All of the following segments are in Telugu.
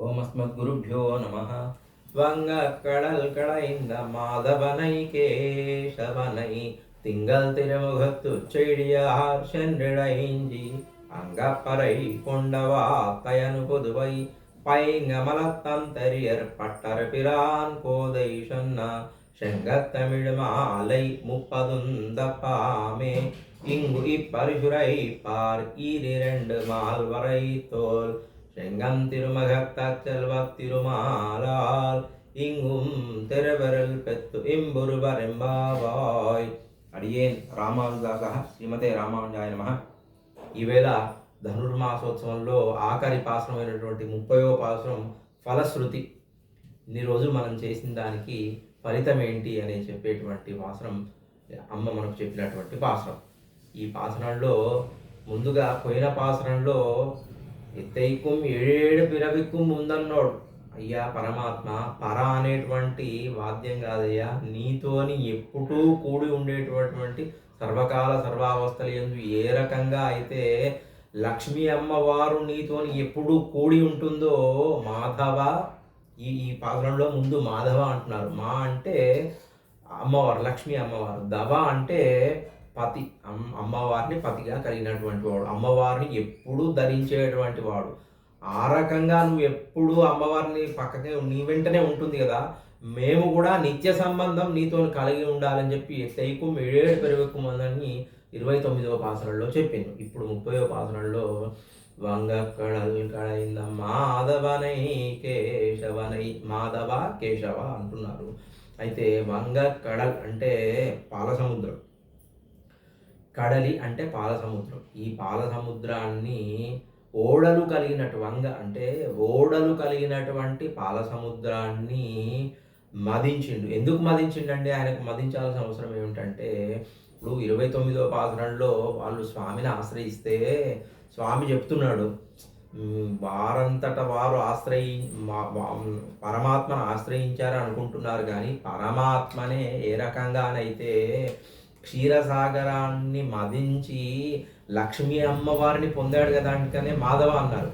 ஓம் அஸ்மத்குருभ्यो நமः. வங்கக் கடல் கடைந்த மாதவனை கேசவனை திங்கள் திருமுகத்துச் செடியார் சென்றிடைஞ்சி அங்கப்பறை கொண்டவா கயனு புதுவை பைங்கமலத்தந்தரியர் பட்டர் பிரான் கோதை சொன்ன செங்கத்தமிழ் மாலை முப்பதுந்தப்பாமே இங்கு இப்பரிசுரை பார் ஈரிரண்டு மால்வரை தோல் செங்கம் திருமகத்தாச் செல்வத் திருமாலால் இங்கும் திருவருள் பெத்து இம்புருவர் எம்பாவாய். అడియేన్ రామానుజదాస శ్రీమతే రామానుజాయ నమః. ఈవేళ ధనుర్మాసోత్సవంలో ఆఖరి పాసనమైనటువంటి 30వ పాసనం ఫలశ్రుతి. ఇన్ని రోజులు మనం చేసిన దానికి ఫలితం ఏంటి అని చెప్పేటువంటి పాసనం అమ్మ మనకు చెప్పినటువంటి పాసనం. ఈ పాసనంలో ముందుగా పోయిన పాసనంలో ఎత్తైకుం ఏడేడు పిరవిక్కుం ముందన్నోడు. అయ్యా పరమాత్మ, పర అనేటువంటి వాద్యం కాదయ్యా, నీతోని ఎప్పుడూ కూడి ఉండేటటువంటి సర్వకాల సర్వావస్థలు యందు ఏ రకంగా అయితే లక్ష్మీ అమ్మవారు నీతోని ఎప్పుడూ కూడి ఉంటుందో మాధవ. ఈ పాత్రంలో ముందు మాధవ అంటున్నారు. మా అంటే అమ్మవారు, లక్ష్మీ అమ్మవారు. దవ అంటే పతి, అమ్మవారిని పతిగా కలిగినటువంటి వాడు, అమ్మవారిని ఎప్పుడూ ధరించేటువంటి వాడు. ఆ రకంగా నువ్వు ఎప్పుడు అమ్మవారిని పక్కనే నీ వెంటనే ఉంటుంది కదా, మేము కూడా నిత్య సంబంధం నీతో కలిగి ఉండాలని చెప్పి ఎత్తైకు ఏడేడు పెరుగుకుమందని 29వ పాసనలో చెప్పింది. ఇప్పుడు 30వ పాసనలో వంగక్కడల్ కడైంద మాధవనై కేశవనై, మాధవ కేశవ అంటున్నారు. అయితే వంగక్కడల్ అంటే పాల సముద్రం, కడలి అంటే పాల సముద్రం. ఈ పాల సముద్రాన్ని ఓడలు కలిగినట్టు, వంగ అంటే ఓడలు కలిగినటువంటి పాల సముద్రాన్ని మదించిండు. ఎందుకు మదించిండంటే ఆయనకు మదించాల్సిన అవసరం ఏమిటంటే, ఇప్పుడు 29వ పాసనంలో వాళ్ళు స్వామిని ఆశ్రయిస్తే స్వామి చెప్తున్నాడు, వారంతట వారు పరమాత్మను ఆశ్రయించారు అనుకుంటున్నారు, కానీ పరమాత్మనే ఏ రకంగానైతే క్షీరసాగరాన్ని మదించి లక్ష్మీ అమ్మవారిని పొందాడు కదా, అందుకనే మాధవ అన్నారు.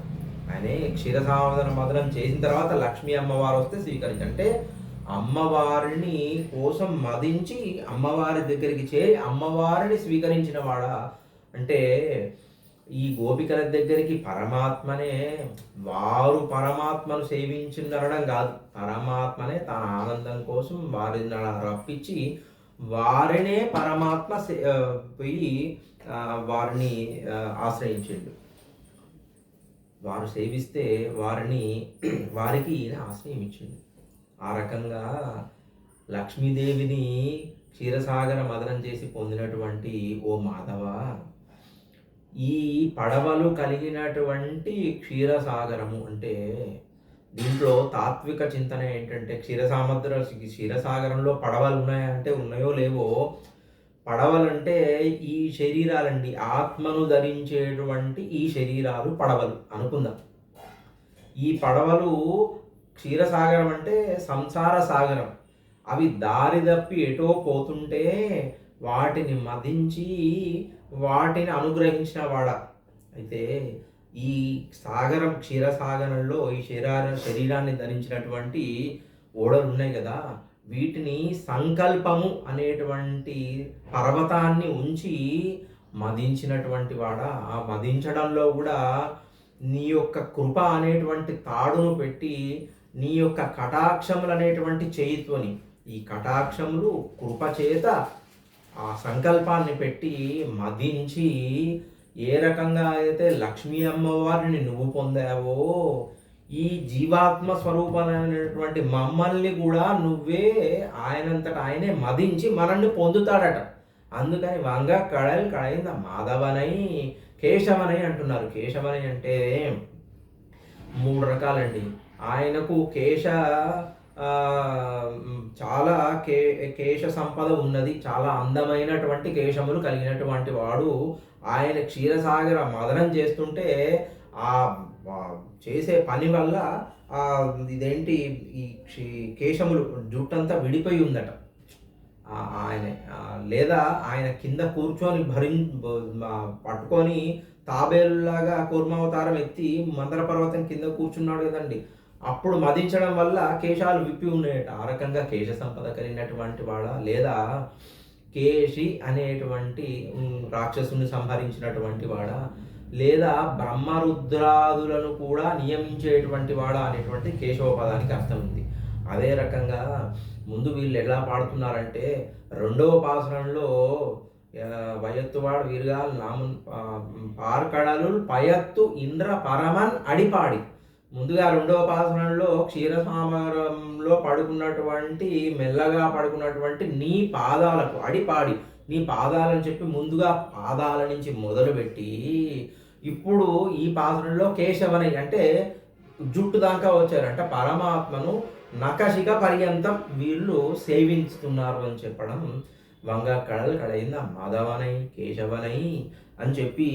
ఆయనే క్షీరసాగర మదనం చేసిన తర్వాత లక్ష్మీ అమ్మవారు వస్తే స్వీకరించి, అంటే అమ్మవారిని కోసం మదించి అమ్మవారి దగ్గరికి చేరి అమ్మవారిని స్వీకరించిన వాడా. అంటే ఈ గోపికల దగ్గరికి పరమాత్మనే, వారు పరమాత్మను సేవించుండడం కాదు, పరమాత్మనే తన ఆనందం కోసం వారిని రప్పించి వారినే పరమాత్మ పోయి వారిని ఆశ్రయించిండు. వారు సేవిస్తే వారికి ఈయన ఆశ్రయం ఇచ్చిండు. ఆ రకంగా లక్ష్మీదేవిని క్షీరసాగర మదనం చేసి పొందినటువంటి ఓ మాధవ, ఈ పడవలు కలిగినటువంటి క్షీరసాగరము అంటే దీంట్లో తాత్విక చింతన ఏంటంటే, క్షీరసాగరంలో పడవలు ఉన్నాయంటే ఉన్నాయో లేవో, పడవలంటే ఈ శరీరాలండి, ఆత్మను ధరించేటువంటి ఈ శరీరాలు పడవలు అనుకుందాం. ఈ పడవలు క్షీరసాగరం అంటే సంసార సాగరం. అవి దారి తప్పి ఎటో పోతుంటే వాటిని మదించి వాటిని అనుగ్రహించిన వాడ. అయితే ఈ సాగరం, క్షీరసాగరంలో ఈ శరీరాన్ని ధరించినటువంటి ఓడలు ఉన్నాయి కదా, వీటిని సంకల్పము అనేటువంటి పర్వతాన్ని ఉంచి మదించినటువంటి వాడ. ఆ మదించడంలో కూడా నీ యొక్క కృప అనేటువంటి తాడును పెట్టి, నీ యొక్క కటాక్షములు అనేటువంటి చేయిత్వని, ఈ కటాక్షములు కృప చేత ఆ సంకల్పాన్ని పెట్టి మదించి ఏ రకంగా అయితే లక్ష్మీ అమ్మవారిని నువ్వు పొందావో, ఈ జీవాత్మ స్వరూపమైనటువంటి మమ్మల్ని కూడా నువ్వే ఆయనంతట ఆయనే మదించి మనల్ని పొందుతాడట. అందుకని వంగ కడల్ కడైంద మాధవనై కేశవనై అంటున్నారు. కేశవనై అంటే 3 రకాలండి. ఆయనకు చాలా కేశ సంపద ఉన్నది, చాలా అందమైనటువంటి కేశములు కలిగినటువంటి వాడు. ఆయన క్షీరసాగర మదనం చేస్తుంటే ఆ చేసే పని వల్ల ఇదేంటి ఈ కేశములు జుట్టంతా విడిపోయి ఉందట. ఆయన లేదా ఆయన కింద కూర్చొని పట్టుకొని తాబేలులాగా కూర్మావతారం ఎత్తి మందర పర్వతం కింద కూర్చున్నాడు కదండి. అప్పుడు మదించడం వల్ల కేశాలు విప్పి ఉన్నాయట. ఆ రకంగా కేశ సంపద కలిగినటువంటి వాడా, లేదా కేశి అనేటువంటి రాక్షసుని సంహరించినటువంటి వాడా, లేదా బ్రహ్మరుద్రాదులను కూడా నియమించేటువంటి వాడా అనేటువంటి కేశవ పదానికి అర్థం ఉంది. అదే రకంగా ముందు వీళ్ళు ఎలా పాడుతున్నారంటే రెండవ పాసురంలో వయత్తువాడు వీరుగాల్ నామున్ పార్కడలుల్ పయత్తు ఇంద్ర పరమన్ అడిపాడి. ముందుగా రెండవ పాసనంలో క్షీరసామరంలో పడుకున్నటువంటి మెల్లగా పడుకున్నటువంటి నీ పాదాలకు అడిపాడి, నీ పాదాలని చెప్పి ముందుగా పాదాల నుంచి మొదలుపెట్టి ఇప్పుడు ఈ పాసనంలో కేశవనై అంటే జుట్టు దాకా వచ్చారంట. పరమాత్మను నకశిక పర్యంతం వీళ్ళు సేవించుతున్నారు అని చెప్పడం వంగ కడలు కడైంద మాధవనై కేశవనై అని చెప్పి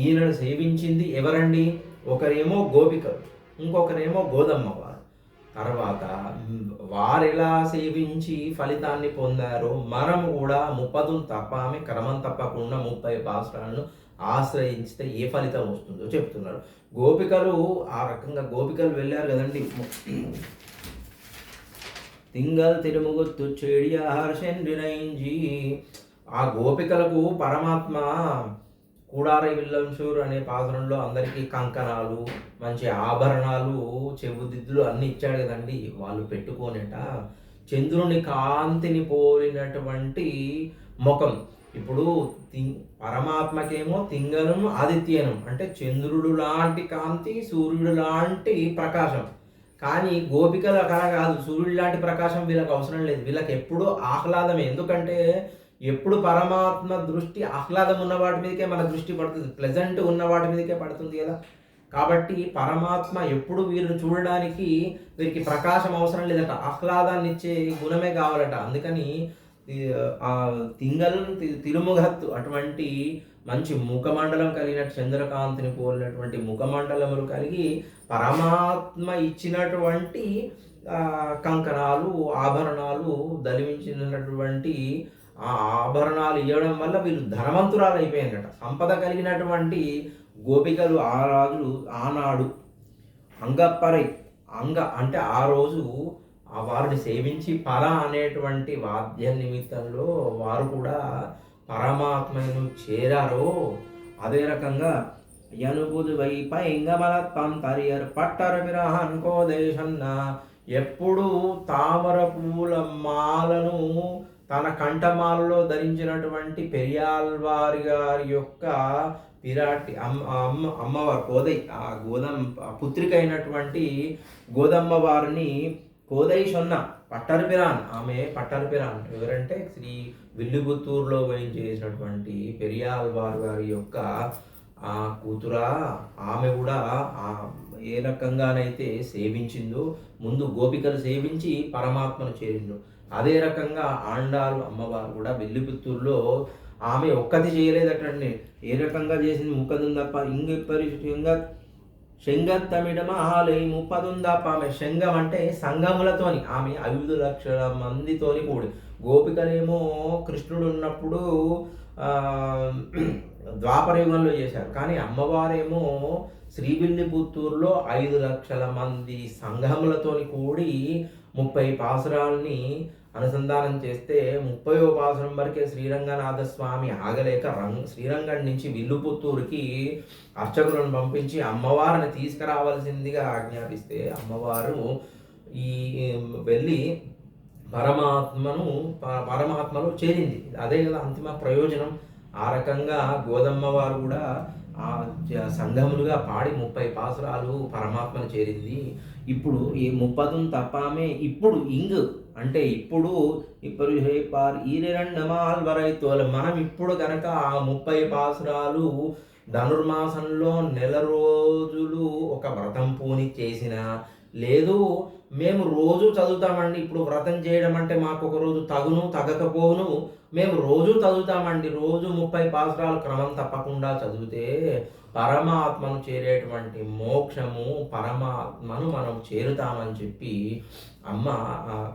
ఈయనను సేవించింది ఎవరండి? ఒకరేమో గోపికలు, ఇంకొకరేమో గోదమ్మ వారు. తర్వాత వారెలా సేవించి ఫలితాన్ని పొందారో మనం కూడా ముప్పదును తప్పామే క్రమం తప్పకుండా 30 పాసురాలను ఆశ్రయించితే ఏ ఫలితం వస్తుందో చెప్తున్నారు. గోపికలు ఆ రకంగా గోపికలు వెళ్ళారు కదండి. తింగల్ తిరుముగుత్తు చెడియ హర్షండినైంజీ. ఆ గోపికలకు పరమాత్మ కూడారై విల్లంశూర్ అనే పాత్రంలో అందరికీ కంకణాలు, మంచి ఆభరణాలు, చెవుదిద్దులు అన్నీ ఇచ్చాడు కదండి. వాళ్ళు పెట్టుకోనేట చంద్రుని కాంతిని పోలినటువంటి ముఖం. ఇప్పుడు పరమాత్మకేమో తింగలం ఆదిత్యనం అంటే చంద్రుడు లాంటి కాంతి, సూర్యుడు లాంటి ప్రకాశం. కానీ గోపికలు అక్కడ కాదు, సూర్యుడు లాంటి ప్రకాశం వీళ్ళకి అవసరం లేదు. వీళ్ళకి ఎప్పుడూ ఆహ్లాదమే. ఎందుకంటే ఎప్పుడు పరమాత్మ దృష్టి ఆహ్లాదం ఉన్న వాటి మీదకే మన దృష్టి పడుతుంది, ప్లెజెంట్ ఉన్న వాటి మీదకే పడుతుంది కదా. కాబట్టి పరమాత్మ ఎప్పుడు వీరిని చూడడానికి వీరికి ప్రకాశం అవసరం లేదట, ఆహ్లాదాన్ని ఇచ్చే గుణమే కావాలట. అందుకని ఆ తింగల్ తిరుముగత్తు అటువంటి మంచి ముఖమండలం కలిగిన చంద్రకాంతిని పోలినటువంటి ముఖమండలములు కలిగి పరమాత్మ ఇచ్చినటువంటి కంకణాలు, ఆభరణాలు ధరించినటువంటి ఆ ఆభరణాలు ఇవ్వడం వల్ల వీళ్ళు ధనవంతురాలు అయిపోయినట. సంపద కలిగినటువంటి గోపికలు ఆ రాజులు ఆనాడు అంగప్పరై అంగ అంటే ఆ రోజు వారిని సేవించి పర అనేటువంటి వాద్య నిమిత్తంలో వారు కూడా పరమాత్మను చేరారో. అదే రకంగా యనుబుదు వైపై ఇంగమల తంతరియర్ పట్టర విరహన్ కోదేశన్న. ఎప్పుడు తామర పూల మాలను తన కంఠమాలలో ధరించినటువంటి పెరియాల్వారి గారి యొక్క పిరాటి అమ్మవారు కోదై, ఆ పుత్రిక అయినటువంటి గోదమ్మ వారిని కోదై సొన్న పట్టర్పిరాన్. ఆమె పట్టర్పిరాన్ ఎవరంటే శ్రీ విల్లిపుత్తూరులో చేసినటువంటి పెరియాల్వారు గారి యొక్క ఆ కూతురా. ఆమె కూడా ఏ రకంగానైతే సేవించిందో ముందు గోపికలు సేవించి పరమాత్మను చేరిందో, అదే రకంగా ఆండాలు అమ్మవారు కూడా విల్లిపుత్తూరులో ఆమె ఒక్కటి చేయలేదటండి. ఏ రకంగా చేసింది? ముఖదుం తప్ప ఇంగెప్పరి శంగత్తమిడ మహాలై ముప్పదుందాప. ఆమె శంగం అంటే సంఘములతోని, ఆమె 5 లక్షల మందితోని కూడి. గోపికలేమో కృష్ణుడు ఉన్నప్పుడు ద్వాపర యుగంలో చేశారు, కానీ అమ్మవారేమో శ్రీవిల్లిపుత్తూరులో 5 లక్షల మంది సంఘములతోని కూడి 30 పాసురాల్ని అనుసంధానం చేస్తే 30వ పాసురం వరకే శ్రీరంగనాథ స్వామి ఆగలేక శ్రీరంగం నుంచి విల్లుపుత్తూరుకి అర్చకులను పంపించి అమ్మవారిని తీసుకురావాల్సిందిగా ఆజ్ఞాపిస్తే అమ్మవారు ఈ వెళ్ళి పరమాత్మలో చేరింది. అదే కదా అంతిమ ప్రయోజనం. ఆ రకంగా గోదమ్మ వారు కూడా ఆ సంఘములుగా పాడి 30 పాసురాలు పరమాత్మను చేరింది. ఇప్పుడు ఈ 30 తప్పామే ఇప్పుడు ఇంగ్ అంటే ఇప్పుడు మనం ఇప్పుడు కనుక ఆ 30 పాసురాలు ధనుర్మాసంలో నెల రోజులు ఒక వ్రతం పూని చేసిన లేదు, మేము రోజు చదువుతామండి. ఇప్పుడు వ్రతం చేయడం అంటే మాకు ఒక రోజు తగును తగకపోను, మేము రోజు చదువుతామండి. రోజు 30 పాసురాలు క్రమం తప్పకుండా చదివితే పరమాత్మను చేరేటువంటి మోక్షము, పరమాత్మను మనం చేరుతామని చెప్పి అమ్మ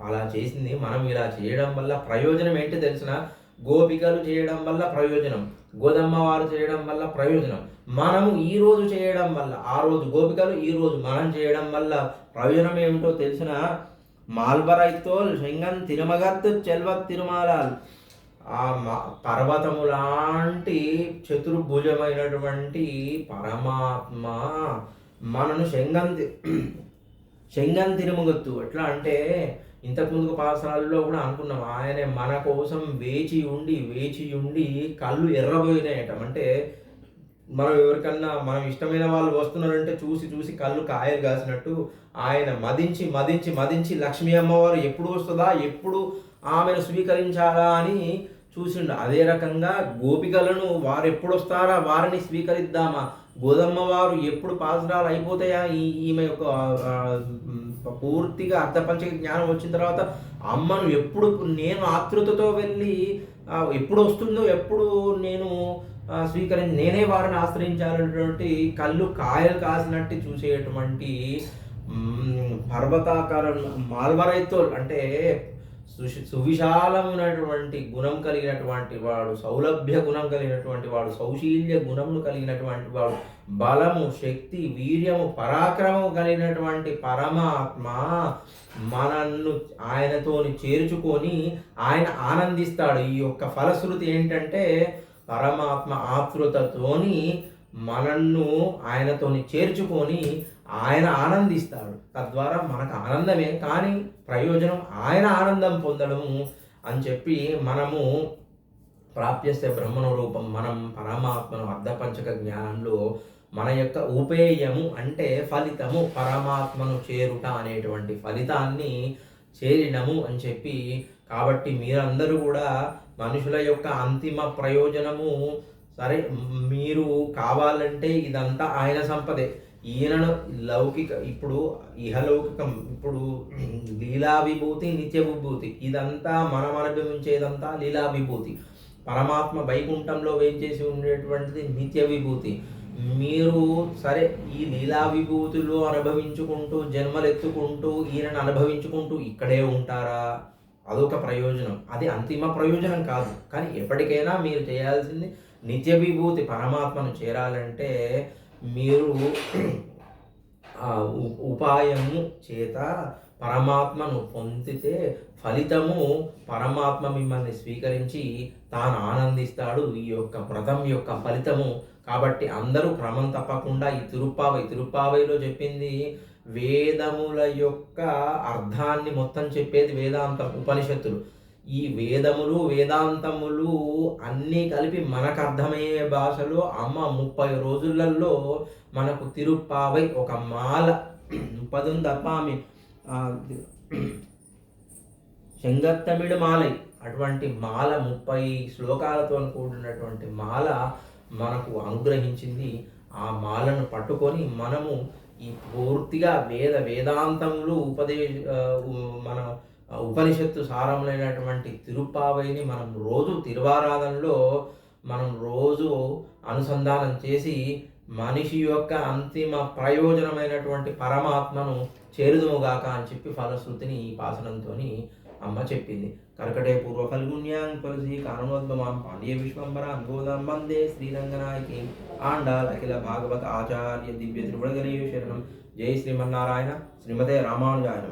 అలా చేసింది. మనం ఇలా చేయడం వల్ల ప్రయోజనం ఏంటి తెలిసిన? గోపికలు చేయడం వల్ల ప్రయోజనం, గోదమ్మ వారు చేయడం వల్ల ప్రయోజనం, మనము ఈరోజు చేయడం వల్ల, ఆ రోజు గోపికలు ఈరోజు మనం చేయడం వల్ల ప్రయోజనం ఏమిటో తెలిసిన మాల్బరైతోల్ శంగన్ తిరుమగత్తు చెల్వత్ తిరుమాలాల్. ఆ పర్వతము లాంటి చతుర్భుజమైనటువంటి పరమాత్మ మనను శంగన్ తిరుమగత్తు. ఎట్లా అంటే ఇంతకుముందు పాఠశాలలో కూడా అనుకున్నాం, ఆయనే మన కోసం వేచి ఉండి కళ్ళు ఎర్రబోయినాయట. అంటే మనం ఎవరికన్నా మనం ఇష్టమైన వాళ్ళు వస్తున్నారంటే చూసి కళ్ళు కాయలు కాసినట్టు ఆయన మదించి లక్ష్మీ అమ్మవారు ఎప్పుడు వస్తుందా, ఎప్పుడు ఆమెను స్వీకరించాలా అని చూసిండు. అదే రకంగా గోపికలను వారు ఎప్పుడు వస్తారా, వారిని స్వీకరిద్దామా, గోదమ్మ వారు ఎప్పుడు పాసరాలు అయిపోతాయా, ఈమె యొక్క పూర్తిగా అర్థపంచక జ్ఞానం వచ్చిన తర్వాత అమ్మను ఎప్పుడు నేను ఆతృతతో వెళ్ళి ఎప్పుడు వస్తుందో, ఎప్పుడు నేను నేనే వారిని ఆశ్రయించాలనేటువంటి కళ్ళు కాయలు కాసినట్టు చూసేటువంటి పర్వతాకార మాల్వరైతో అంటే సువిశాలమైనటువంటి గుణం కలిగినటువంటి వాడు, సౌలభ్య గుణం కలిగినటువంటి వాడు, సౌశీల్య గుణమును కలిగినటువంటి వాడు, బలము, శక్తి, వీర్యము, పరాక్రమము కలిగినటువంటి పరమాత్మ మనన్ను ఆయనతోని చేర్చుకొని ఆయన ఆనందిస్తాడు. ఈ యొక్క ఫలశ్రుతి ఏంటంటే పరమాత్మ ఆతృతతోని మనన్ను ఆయనతోని చేర్చుకొని ఆయన ఆనందిస్తాడు. తద్వారా మనకు ఆనందమే, కానీ ప్రయోజనం ఆయన ఆనందం పొందడము అని చెప్పి మనము ప్రాప్యస్తే బ్రహ్మణ రూపం. మనం పరమాత్మను అర్ధపంచక జ్ఞానంలో మన యొక్క ఉపేయము అంటే ఫలితము, పరమాత్మను చేరుట అనేటువంటి ఫలితాన్ని చేరినము అని చెప్పి. కాబట్టి మీరందరూ కూడా మనుషుల యొక్క అంతిమ ప్రయోజనము సరే, మీరు కావాలంటే ఇదంతా ఆయన సంపదే. ఈయనను లౌకిక, ఇప్పుడు ఇహలౌకికం, ఇప్పుడు లీలా విభూతి, నిత్య విభూతి, ఇదంతా మనం అనుభవించేదంతా లీలా విభూతి. పరమాత్మ వైకుంఠంలో వేంచేసి ఉండేటువంటిది నిత్య విభూతి. మీరు సరే ఈ లీలా విభూతులు అనుభవించుకుంటూ, జన్మలెత్తుకుంటూ, ఈయనను అనుభవించుకుంటూ ఇక్కడే ఉంటారా? అదొక ప్రయోజనం. అది అంతిమ ప్రయోజనం కాదు. కానీ ఎప్పటికైనా మీరు చేయాల్సింది నిత్య విభూతి పరమాత్మను చేరాలంటే మీరు ఉపాయము చేత పరమాత్మను పొందితే ఫలితము పరమాత్మ మిమ్మల్ని స్వీకరించి తాను ఆనందిస్తాడు. ఈ యొక్క వ్రతం యొక్క ఫలితము. కాబట్టి అందరూ క్రమం తప్పకుండా ఈ తిరుప్పావైలో చెప్పింది వేదముల యొక్క అర్థాన్ని మొత్తం చెప్పేది వేదాంతం, ఉపనిషత్తులు. ఈ వేదములు, వేదాంతములు అన్నీ కలిపి మనకు అర్థమయ్యే భాషలో అమ్మ 30 రోజులలో మనకు తిరుప్పావై ఒక మాల పదుందప్పామి శంగత్తమిడు మాలై అటువంటి మాల 30 శ్లోకాలతో కూడినటువంటి మాల మనకు అనుగ్రహించింది. ఆ మాలను పట్టుకొని మనము ఈ పూర్తిగా వేదాంతములు మన ఉపనిషత్తు సారములైనటువంటి తిరుప్పావైని మనం రోజు తిరువారాధనలో మనం రోజు అనుసంధానం చేసి మనిషి యొక్క అంతిమ ప్రయోజనమైనటువంటి పరమాత్మను చేరుదుముగాక అని చెప్పి ఫలశ్రుతిని ఈ పాసనంతో అమ్మ చెప్పింది. కర్కటే పూర్వ ఫల్గుణ్యాం తులసి కారణోద్భమాం పాండ్య విశ్వంబరాం గోదాం వందే శ్రీరంగనాయకి ఆండాల్ అఖిల భాగవత ఆచార్య దివ్య త్రిపురగణీయ శరణం. జై శ్రీమన్నారాయణ. శ్రీమతే రామానుజాయ.